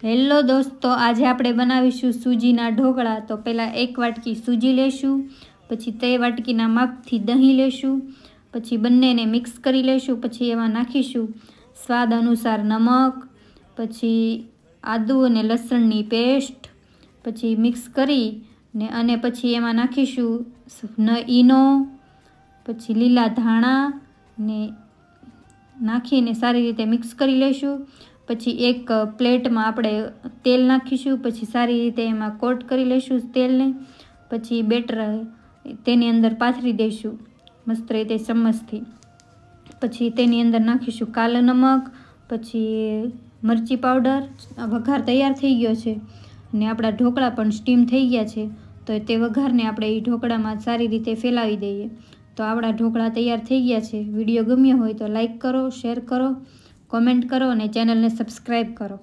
Hello દોસ્તો, આજે આપણે બનાવીશું સૂજીના ઢોકળા। તો પહેલાં 1 વાટકી સૂજી લેશું, પછી તે વાટકીના માપથી દહીં લેશું, પછી બંનેને મિક્સ કરી લેશું, પછી એમાં નાખીશું સ્વાદ અનુસાર નમક, પછી આદુ અને લસણની પેસ્ટ, પછી મિક્સ કરી અને પછી એમાં નાખીશું ઈનો, પછી લીલા ધાણા ને નાખીને સારી રીતે મિક્સ કરી લઈશું। પછી એક પ્લેટમાં આપણે તેલ નાખીશું, પછી સારી રીતે એમાં કોટ કરી લઈશું તેલને। પછી બેટર તેની અંદર પાથરી દઈશું મસ્ત રીતે ચમચથી। પછી તેની અંદર નાખીશું કાળો નમક, પછી મરચી પાવડર। વઘાર તૈયાર થઈ ગયો છે અને આપણા ઢોકળા પણ સ્ટીમ થઈ ગયા છે। તો તે વઘારને આપણે એ ઢોકળામાં સારી રીતે ફેલાવી દઈએ। તો આપણા ઢોકળા તૈયાર થઈ ગયા છે। વિડીયો ગમ્યો હોય તો લાઈક કરો, શેર કરો, કોમેન્ટ કરો અને ચેનલને સબસ્ક્રાઈબ કરો।